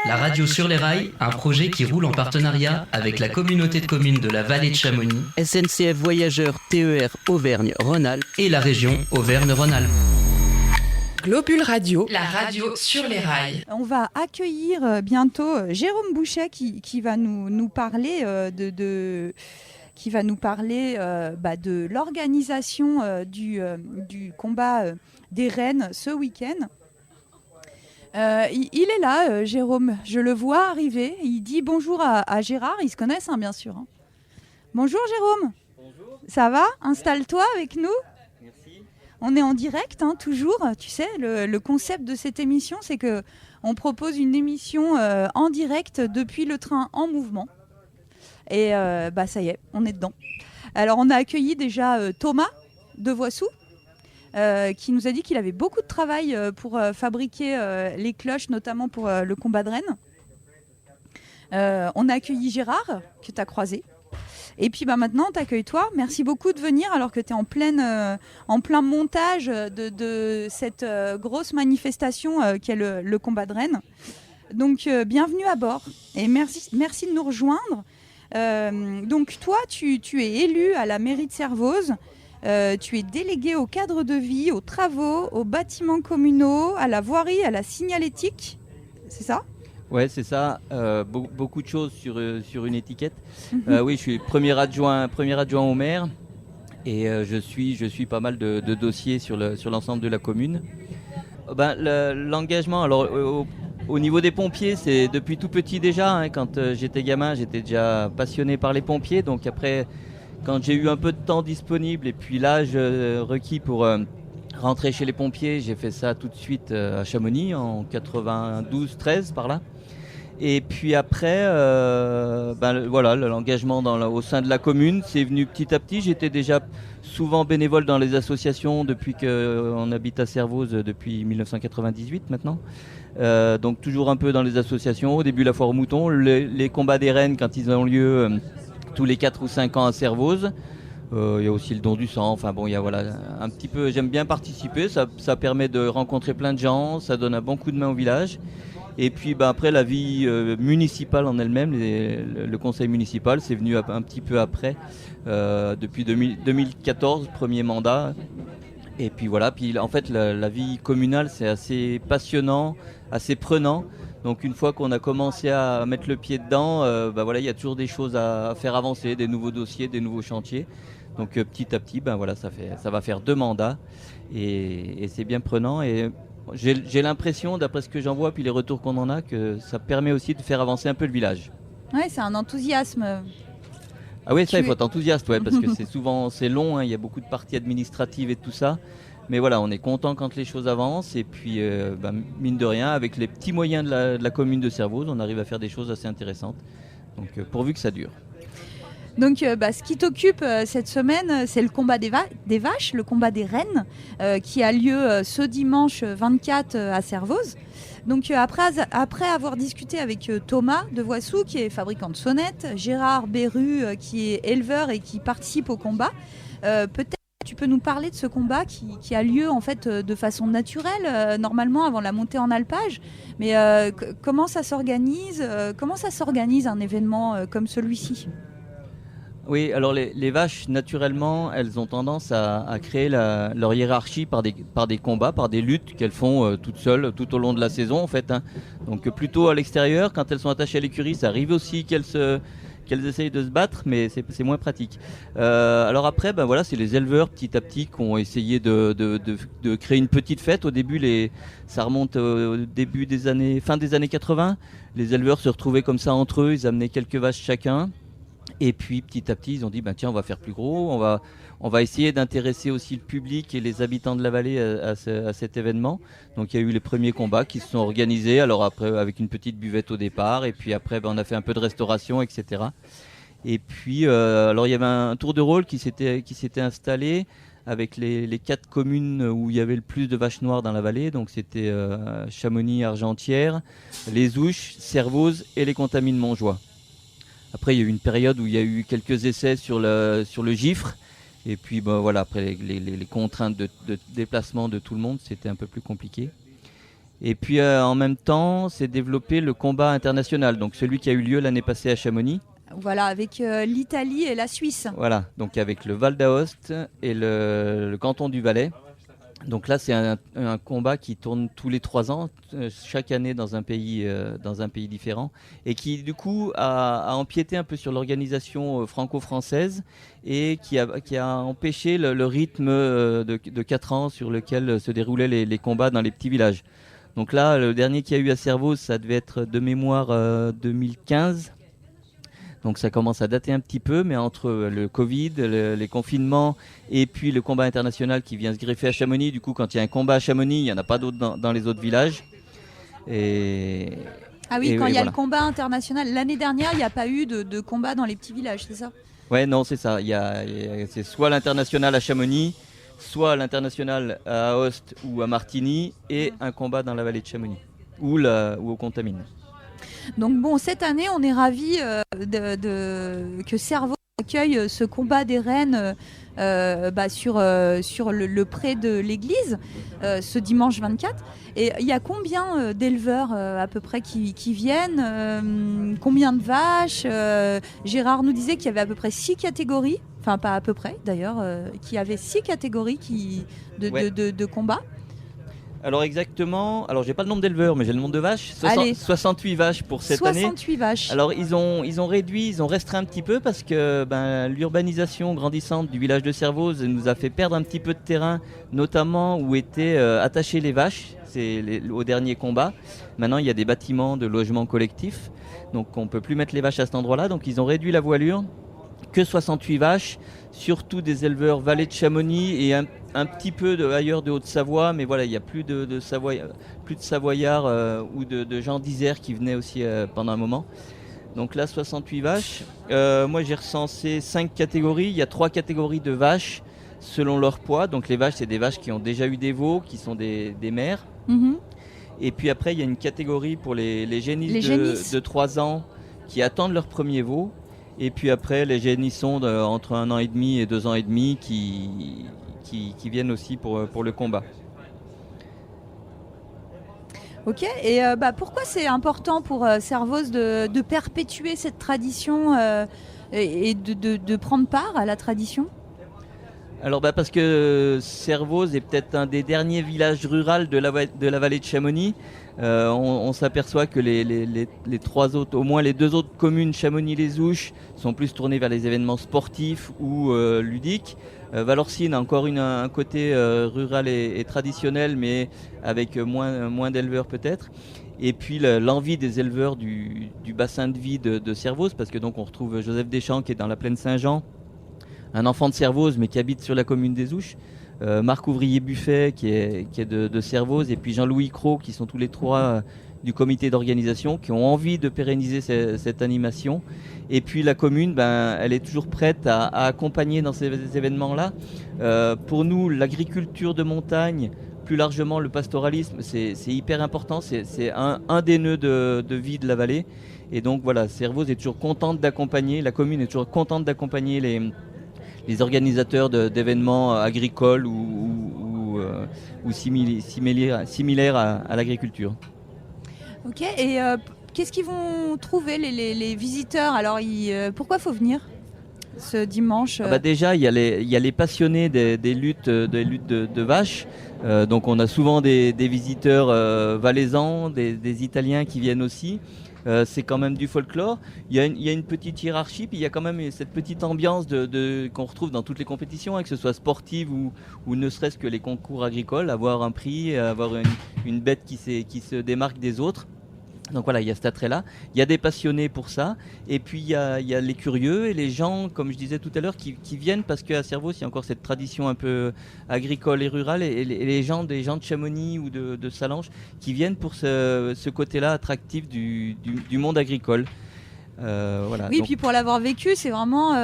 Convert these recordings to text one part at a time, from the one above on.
La radio sur les rails, un projet qui roule en partenariat avec la communauté de communes de la vallée de Chamonix, SNCF Voyageurs TER Auvergne-Rhône-Alpes et la région Auvergne-Rhône-Alpes. Globule Radio, la radio sur les rails. On va accueillir bientôt Jérôme Bouchet qui va nous parler qui va nous parler de l'organisation du combat des rennes ce week-end. Il est là, Jérôme. Je le vois arriver. Il dit bonjour à Gérard. Ils se connaissent, bien sûr. Bonjour, Jérôme. Bonjour. Ça va ? Installe-toi avec nous. Merci. On est en direct, toujours. Tu sais, le concept de cette émission, c'est qu'on propose une émission en direct depuis le train en mouvement. Et ça y est, on est dedans. Alors, on a accueilli déjà Thomas de Voissou, qui nous a dit qu'il avait beaucoup de travail pour fabriquer les cloches, notamment pour le combat de rennes. On a accueilli Gérard, que tu as croisé. Et puis maintenant, on t'accueille toi. Merci beaucoup de venir alors que tu es en plein montage de cette grosse manifestation qu'est le combat de rennes. Donc, bienvenue à bord et merci de nous rejoindre. Donc, toi, tu es élu à la mairie de Servoz. Tu es délégué au cadre de vie, aux travaux, aux bâtiments communaux, à la voirie, à la signalétique. C'est ça ? Ouais, c'est ça. Beaucoup de choses sur une étiquette. Oui, je suis premier adjoint au maire et je suis pas mal de dossiers sur l'ensemble de la commune. L'engagement, alors au niveau des pompiers, c'est depuis tout petit déjà. Quand j'étais gamin, j'étais déjà passionné par les pompiers. Donc après, quand j'ai eu un peu de temps disponible et puis l'âge requis pour rentrer chez les pompiers, j'ai fait ça tout de suite à Chamonix en 92-13 par là. Et puis après, l'engagement au sein de la commune, c'est venu petit à petit. J'étais déjà souvent bénévole dans les associations depuis qu'on habite à Servoz depuis 1998 maintenant. Donc toujours un peu dans les associations. Au début, la foire aux moutons, les combats des rennes quand ils ont lieu tous les 4 ou 5 ans à Servoz. Il y a aussi le don du sang. Enfin bon, il y a un petit peu. J'aime bien participer. Ça permet de rencontrer plein de gens. Ça donne un bon coup de main au village. Et puis après la vie municipale en elle-même, le conseil municipal, c'est venu un petit peu après, depuis 2014, premier mandat. Et puis voilà, en fait la vie communale c'est assez passionnant, assez prenant. Donc une fois qu'on a commencé à mettre le pied dedans, il y a toujours des choses à faire avancer, des nouveaux dossiers, des nouveaux chantiers. Donc petit à petit, ça va faire 2 mandats et c'est bien prenant. Et j'ai l'impression, d'après ce que j'en vois, puis les retours qu'on en a, que ça permet aussi de faire avancer un peu le village. Ouais, c'est un enthousiasme. Ah oui, ça, il faut être enthousiaste, parce que c'est long, il y a beaucoup de parties administratives et tout ça. Mais voilà, on est content quand les choses avancent. Et puis, mine de rien, avec les petits moyens de la commune de Servoz, on arrive à faire des choses assez intéressantes. Donc, pourvu que ça dure. Donc, ce qui t'occupe cette semaine, c'est le combat des vaches, le combat des rennes, qui a lieu ce dimanche 24 à Servoz. Donc, après avoir discuté avec Thomas de Voissou, qui est fabricant de sonnettes, Gérard Berru, qui est éleveur et qui participe au combat, peut-être tu peux nous parler de ce combat qui a lieu en fait de façon naturelle, normalement avant la montée en alpage. Mais comment ça s'organise un événement comme celui-ci ? Oui, alors les vaches, naturellement, elles ont tendance à créer leur hiérarchie par des combats, par des luttes qu'elles font toutes seules tout au long de la saison, en fait. Donc plutôt à l'extérieur, quand elles sont attachées à l'écurie, ça arrive aussi qu'elles essayent de se battre, mais c'est moins pratique. Alors après, c'est les éleveurs petit à petit qui ont essayé de créer une petite fête. Au début, ça remonte au début fin des années 80. Les éleveurs se retrouvaient comme ça entre eux, ils amenaient quelques vaches chacun. Et puis petit à petit, ils ont dit tiens, on va faire plus gros, on va essayer d'intéresser aussi le public et les habitants de la vallée à cet événement. Donc il y a eu les premiers combats qui se sont organisés, alors après avec une petite buvette au départ, et puis après on a fait un peu de restauration, etc. Et puis alors il y avait un tour de rôle qui s'était installé avec les 4 communes où il y avait le plus de vaches noires dans la vallée. Donc c'était Chamonix, Argentière, Les Ouches, Servoz et les Contamines Montjoie. Après, il y a eu une période où il y a eu quelques essais sur le gifre. Et puis, après les contraintes de déplacement de tout le monde, c'était un peu plus compliqué. Et puis en même temps, s'est développé le combat international, donc celui qui a eu lieu l'année passée à Chamonix. Voilà, avec l'Italie et la Suisse. Voilà, donc avec le Val d'Aoste et le canton du Valais. Donc là, c'est un combat qui tourne tous les 3 ans, chaque année dans un pays différent, et qui du coup a empiété un peu sur l'organisation franco-française et qui a empêché le rythme de 4 ans sur lequel se déroulaient les combats dans les petits villages. Donc là, le dernier qu'il y a eu à Servoz, ça devait être de mémoire 2015. Donc ça commence à dater un petit peu, mais entre le Covid, les confinements et puis le combat international qui vient se greffer à Chamonix, du coup quand il y a un combat à Chamonix, il n'y en a pas d'autres dans les autres villages. Ah oui, quand il y a voilà. le combat international. L'année dernière, il n'y a pas eu de combat dans les petits villages, c'est ça? Ouais, non, c'est ça. C'est soit l'international à Chamonix, soit l'international à Aoste ou à Martigny, et un combat dans la vallée de Chamonix, ou au Contamine. Donc bon, cette année, on est ravis que Servoz accueille ce combat des rennes sur le pré de l'église ce dimanche 24. Et il y a combien d'éleveurs à peu près qui viennent, combien de vaches? Gérard nous disait qu'il y avait à peu près 6 catégories, enfin pas à peu près d'ailleurs, qu'il y avait 6 catégories de combat. Alors exactement, j'ai pas le nombre d'éleveurs, mais j'ai le nombre de vaches. 68 vaches pour cette année. 68 vaches. Alors ils ont restreint un petit peu parce que l'urbanisation grandissante du village de Servoz nous a fait perdre un petit peu de terrain, notamment où étaient attachées les vaches. C'est au dernier combat. Maintenant il y a des bâtiments de logements collectifs, donc on peut plus mettre les vaches à cet endroit-là. Donc ils ont réduit la voilure. Que 68 vaches, surtout des éleveurs Vallée de Chamonix et un petit peu ailleurs de Haute-Savoie, mais voilà, il n'y a plus de Savoyards ou de gens d'Isère qui venaient aussi pendant un moment. Donc là, 68 vaches. Moi, j'ai recensé 5 catégories. Il y a 3 catégories de vaches selon leur poids. Donc les vaches, c'est des vaches qui ont déjà eu des veaux, qui sont des mères. Mm-hmm. Et puis après, il y a une catégorie pour les génisses de 3 ans qui attendent leur premier veau. Et puis après, les génissons entre 1 an et demi et 2 ans et demi qui viennent aussi pour le combat. Ok, et pourquoi c'est important pour Servoz de perpétuer cette tradition et de prendre part à la tradition? Alors parce que Servoz est peut-être un des derniers villages ruraux de la vallée de Chamonix. On s'aperçoit que les 3 autres, au moins les 2 autres communes, Chamonix-les-Ouches, sont plus tournées vers les événements sportifs ou ludiques. Valorcine a encore un côté rural et traditionnel, mais avec moins d'éleveurs peut-être. Et puis l'envie des éleveurs du bassin de vie de Servoz, parce que donc on retrouve Joseph Deschamps qui est dans la plaine Saint-Jean, un enfant de Servoz mais qui habite sur la commune des Ouches. Marc Ouvrier-Buffet qui est de Servoz, et puis Jean-Louis Cros qui sont tous les 3 du comité d'organisation, qui ont envie de pérenniser cette animation. Et puis la commune, elle est toujours prête à accompagner dans ces événements-là. Pour nous, l'agriculture de montagne, plus largement le pastoralisme, c'est hyper important, c'est un des nœuds de vie de la vallée. Et donc voilà, Servoz est toujours contente d'accompagner, la commune est toujours contente d'accompagner les organisateurs d'événements agricoles ou similaires à l'agriculture. Ok, et qu'est-ce qu'ils vont trouver les visiteurs? Alors, pourquoi il faut venir ce dimanche? Déjà, il y a les passionnés des luttes de vaches. Donc on a souvent des visiteurs valaisans, des Italiens qui viennent aussi. C'est quand même du folklore. Il y a une petite hiérarchie, puis il y a quand même cette petite ambiance qu'on retrouve dans toutes les compétitions, que ce soit sportive ou ne serait-ce que les concours agricoles, avoir un prix, avoir une bête qui se démarque des autres. Donc voilà, il y a cet attrait-là. Il y a des passionnés pour ça. Et puis il y a les curieux et les gens, comme je disais tout à l'heure, qui viennent parce qu'à Servoz, il y a encore cette tradition un peu agricole et rurale. Et des gens de Chamonix ou de Salanches qui viennent pour ce côté-là attractif du monde agricole. Voilà. Oui, puis pour l'avoir vécu, c'est vraiment,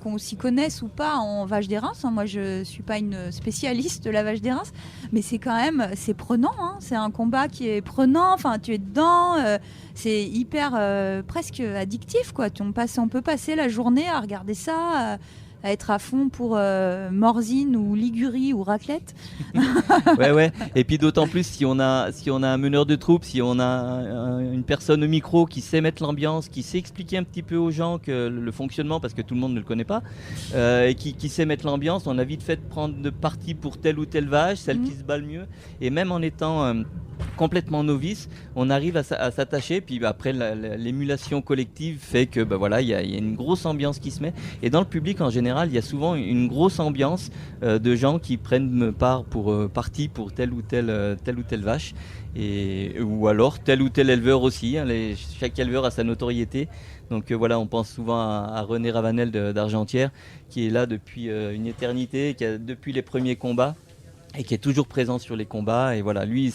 qu'on s'y connaisse ou pas en vache des Reims. Moi, je suis pas une spécialiste de la vache des Reims, mais c'est quand même, c'est prenant. C'est un combat qui est prenant. Enfin, tu es dedans. C'est hyper, presque addictif, quoi. On peut passer la journée à regarder ça. à être à fond pour Morzine ou Ligurie ou raclette. Ouais. Et puis d'autant plus si on a un meneur de troupe, si on a une personne au micro qui sait mettre l'ambiance, qui sait expliquer un petit peu aux gens que le fonctionnement, parce que tout le monde ne le connaît pas, et qui sait mettre l'ambiance, on a vite fait de prendre de parti pour telle ou telle vache, celle qui se bat le mieux. Et même en étant complètement novice, on arrive à s'attacher. Puis après, l'émulation collective fait que il y a une grosse ambiance qui se met. Et dans le public en général, il y a souvent une grosse ambiance de gens qui prennent parti pour telle ou telle vache, ou alors tel ou tel éleveur aussi. Chaque éleveur a sa notoriété. Donc on pense souvent à René Ravanel d'Argentière, qui est là depuis une éternité, qui a depuis les premiers combats, et qui est toujours présent sur les combats. Et voilà, lui,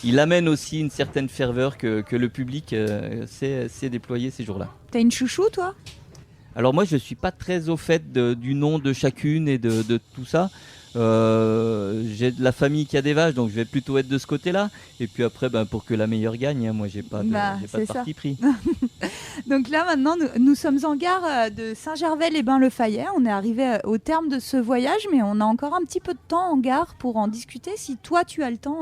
il amène aussi une certaine ferveur que le public sait déployer ces jours-là. T'as une chouchou, toi ? Alors moi, je ne suis pas très au fait du nom de chacune et de tout ça. J'ai de la famille qui a des vaches, donc je vais plutôt être de ce côté-là. Et puis après, pour que la meilleure gagne, moi, j'ai pas de parti pris. Donc là, maintenant, nous sommes en gare de Saint-Gervais-les-Bains-le-Fayet. On est arrivé au terme de ce voyage, mais on a encore un petit peu de temps en gare pour en discuter. Si toi, tu as le temps,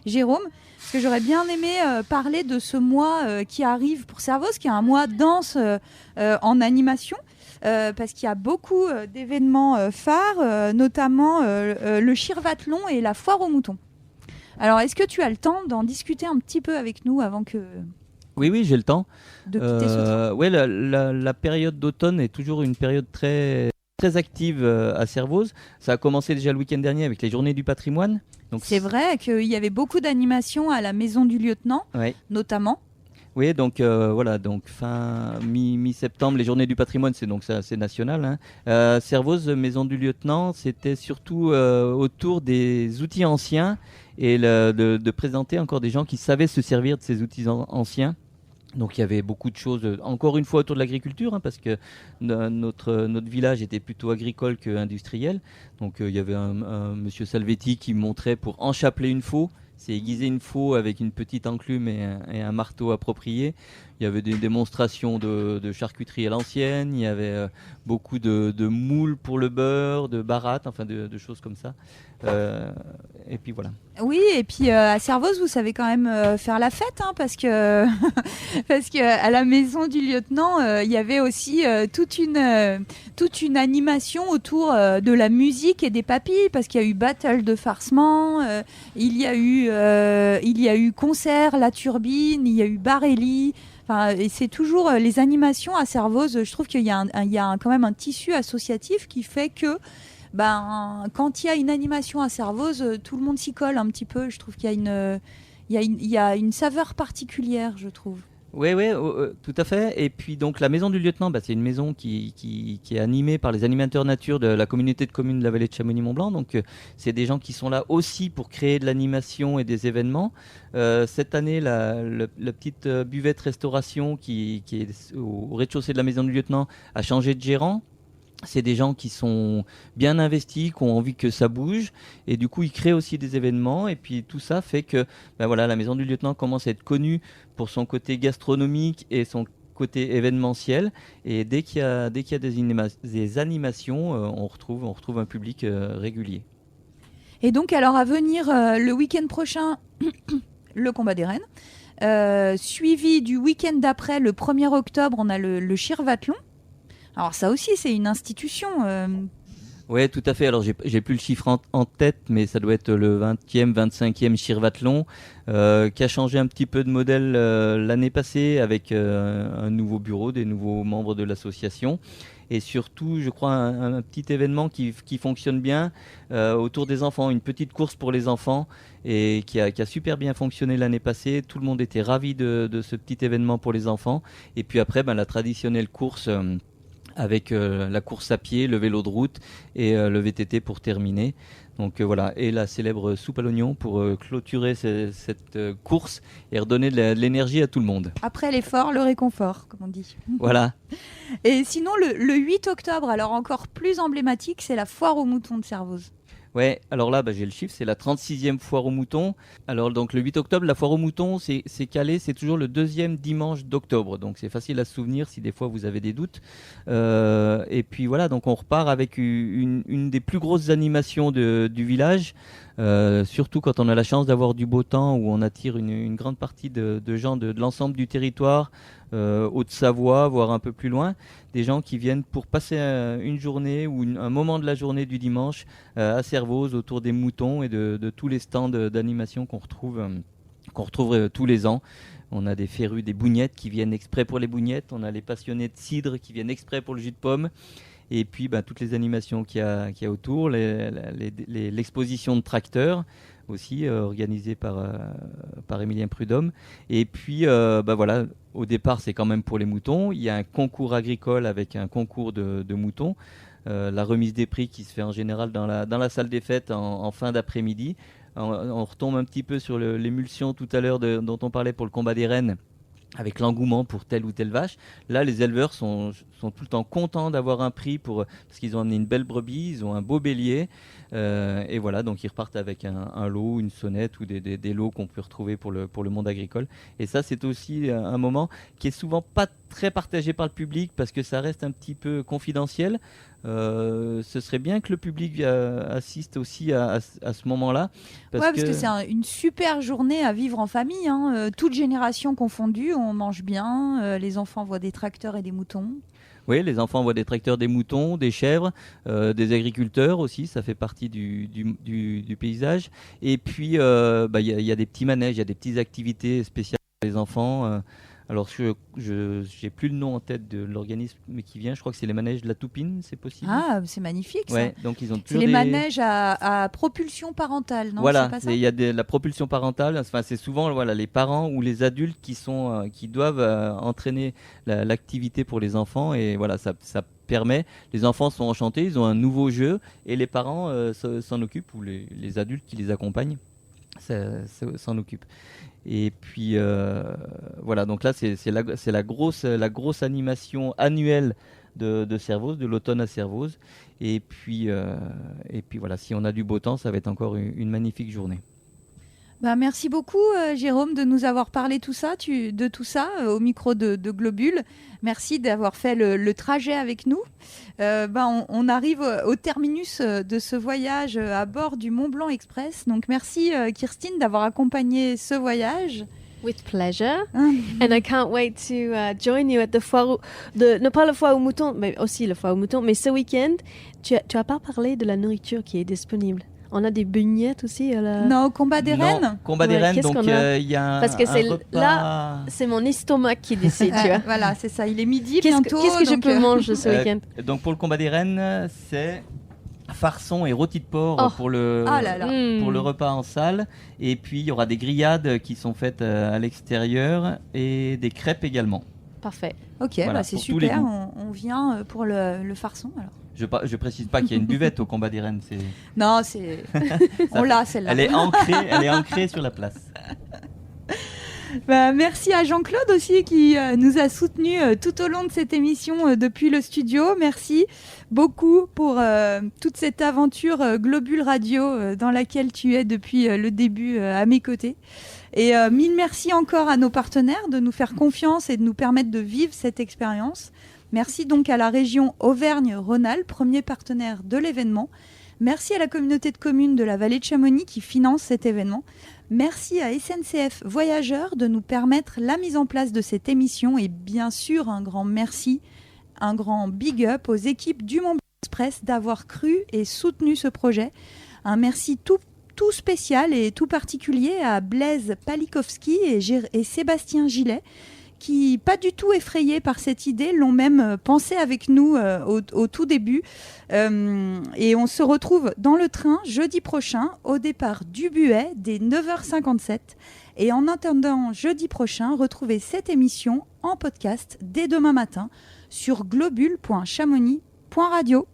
Jérôme, parce que j'aurais bien aimé parler de ce mois qui arrive pour Servoz, qui est un mois danse en animation. Parce qu'il y a beaucoup d'événements phares, notamment le Chirvathlon et la foire aux moutons. Alors, est-ce que tu as le temps d'en discuter un petit peu avec nous avant que... Oui, j'ai le temps. De quitter ce train. Oui, la période d'automne est toujours une période très, très active à Servoz. Ça a commencé déjà le week-end dernier avec les Journées du patrimoine. Donc, c'est vrai qu'il y avait beaucoup d'animations à la Maison du Lieutenant, notamment. Oui, donc fin mi-septembre, les Journées du patrimoine, c'est national. Servoz, Maison du Lieutenant, c'était surtout autour des outils anciens et de présenter encore des gens qui savaient se servir de ces outils anciens. Donc il y avait beaucoup de choses, encore une fois autour de l'agriculture, parce que notre village était plutôt agricole qu'industriel. Donc il y avait un monsieur Salvetti qui montrait pour enchapeler une faux. C'est aiguiser une faux avec une petite enclume et un marteau approprié. Il y avait des démonstrations de charcuterie à l'ancienne. Il y avait beaucoup de moules pour le beurre, de barattes, enfin de choses comme ça. Et puis voilà. Oui, et puis à Servoz, vous savez quand même faire la fête, parce que à la Maison du Lieutenant, il y avait aussi toute une animation autour de la musique et des papilles, parce qu'il y a eu battle de farcement, il y a eu concert, la turbine, il y a eu Barelli. Et c'est toujours les animations à Servoz. Je trouve qu'il y a quand même un tissu associatif qui fait que quand il y a une animation à Servoz, tout le monde s'y colle un petit peu. Je trouve qu'il y a une saveur particulière, je trouve. Oui, tout à fait. Et puis donc la Maison du Lieutenant, c'est une maison qui est animée par les animateurs nature de la communauté de communes de la vallée de Chamonix-Mont-Blanc. Donc c'est des gens qui sont là aussi pour créer de l'animation et des événements. Cette année, la petite buvette restauration qui est au rez-de-chaussée de la Maison du Lieutenant a changé de gérant. C'est des gens qui sont bien investis, qui ont envie que ça bouge, et du coup ils créent aussi des événements, et puis tout ça fait que la Maison du Lieutenant commence à être connue pour son côté gastronomique et son côté événementiel, et dès qu'il y a des animations, on retrouve un public régulier. Et donc alors à venir le week-end prochain, le combat des rennes, suivi du week-end d'après, le 1er octobre, on a le Chirvathlon. Alors ça aussi, c'est une institution. Oui, tout à fait. Alors j'ai plus le chiffre en tête, mais ça doit être le 20e, 25e Chirvathlon, qui a changé un petit peu de modèle l'année passée avec un nouveau bureau, des nouveaux membres de l'association. Et surtout, je crois, un petit événement qui fonctionne bien autour des enfants, une petite course pour les enfants, et qui a super bien fonctionné l'année passée. Tout le monde était ravi de ce petit événement pour les enfants. Et puis après, la traditionnelle course... avec la course à pied, le vélo de route et le VTT pour terminer. Donc voilà, et la célèbre soupe à l'oignon pour clôturer cette course et redonner de l'énergie à tout le monde. Après l'effort, le réconfort, comme on dit. Voilà. Et sinon, le 8 octobre, alors encore plus emblématique, c'est la foire aux moutons de Servoz. Ouais, alors là, j'ai le chiffre, c'est la 36e foire aux moutons. Alors donc le 8 octobre, la foire aux moutons, c'est calé, c'est toujours le deuxième dimanche d'octobre. Donc c'est facile à se souvenir si des fois vous avez des doutes. Et puis voilà, donc on repart avec une des plus grosses animations du village. Surtout quand on a la chance d'avoir du beau temps, où on attire une grande partie de gens de l'ensemble du territoire, Haute-Savoie, voire un peu plus loin, des gens qui viennent pour passer une journée ou un moment de la journée du dimanche à Servoz autour des moutons et de tous les stands d'animation qu'on retrouve tous les ans. On a des férus, des bougnettes qui viennent exprès pour les bougnettes, on a les passionnés de cidre qui viennent exprès pour le jus de pomme. Et puis toutes les animations qu'il y a autour, l'exposition de tracteurs aussi organisée par Émilien Prudhomme. Et puis voilà, au départ c'est quand même pour les moutons. Il y a un concours agricole avec un concours de moutons. La remise des prix qui se fait en général dans la salle des fêtes en fin d'après-midi. On retombe un petit peu sur l'émulsion tout à l'heure dont on parlait pour le combat des rennes, avec l'engouement pour telle ou telle vache. Là, les éleveurs sont tout le temps contents d'avoir un prix parce qu'ils ont amené une belle brebis, ils ont un beau bélier. Et voilà, donc ils repartent avec un lot, une sonnette ou des lots qu'on peut retrouver pour le monde agricole. Et ça, c'est aussi un moment qui est souvent pas très partagé par le public parce que ça reste un petit peu confidentiel. Ce serait bien que le public assiste aussi à ce moment-là. Parce que c'est une super journée à vivre en famille. Toutes générations confondues, on mange bien, les enfants voient des tracteurs et des moutons. Oui, les enfants voient des tracteurs, des moutons, des chèvres, des agriculteurs aussi, ça fait partie du paysage. Et puis, y a des petits manèges, il y a des petites activités spéciales pour les enfants. Alors, je n'ai plus le nom en tête de l'organisme qui vient. Je crois que c'est les manèges de la Toupine, c'est possible. Ah, c'est magnifique ça. Ouais, donc ils ont c'est les manèges à propulsion parentale, non? Voilà, c'est pas ça? il y a la propulsion parentale. Enfin, c'est souvent les parents ou les adultes qui doivent entraîner l'activité pour les enfants. Et voilà, ça permet. Les enfants sont enchantés, ils ont un nouveau jeu et les parents s'en occupent ou les adultes qui les accompagnent s'en occupent. Et puis voilà, donc là c'est la grosse animation annuelle de Servoz, de l'automne à Servoz. Et puis voilà, si on a du beau temps, ça va être encore une magnifique journée. Merci beaucoup Jérôme de nous avoir parlé de tout ça au micro de Globule. Merci d'avoir fait le trajet avec nous. On arrive au terminus de ce voyage à bord du Mont Blanc Express. Donc merci Kirstine d'avoir accompagné ce voyage. With pleasure. And I can't wait to join you at the foire, non pas la foire aux moutons, mais aussi la foire aux moutons. Mais ce week-end, tu as pas parlé de la nourriture qui est disponible. On a des beignets aussi. Non, au combat des rennes. Combat des rennes, donc il y a parce que repas... là, c'est mon estomac qui décide, tu vois. Voilà, c'est ça. Il est midi bientôt. Qu'est-ce que je peux manger ce week-end? Donc pour le combat des rennes, c'est farçon et rôti de porc pour le repas en salle. Et puis il y aura des grillades qui sont faites à l'extérieur et des crêpes également. Parfait. Ok, voilà, c'est super. On vient pour le farçon alors. Je précise pas qu'il y a une buvette au combat des rennes. Non, on l'a celle-là. Elle est ancrée sur la place. Merci à Jean-Claude aussi qui nous a soutenus tout au long de cette émission depuis le studio. Merci beaucoup pour toute cette aventure Globule Radio dans laquelle tu es depuis le début à mes côtés. Et mille merci encore à nos partenaires de nous faire confiance et de nous permettre de vivre cette expérience. Merci donc à la région Auvergne-Rhône-Alpes, premier partenaire de l'événement. Merci à la communauté de communes de la vallée de Chamonix qui finance cet événement. Merci à SNCF Voyageurs de nous permettre la mise en place de cette émission. Et bien sûr, un grand merci, un grand big up aux équipes du Mont Blanc Express d'avoir cru et soutenu ce projet. Un merci tout spécial et tout particulier à Blaise Palikowski et Sébastien Gillet, qui, pas du tout effrayés par cette idée, l'ont même pensé avec nous au tout début. Et on se retrouve dans le train jeudi prochain, au départ du Buet, dès 9h57. Et en attendant jeudi prochain, retrouvez cette émission en podcast dès demain matin sur globule.chamonix.radio.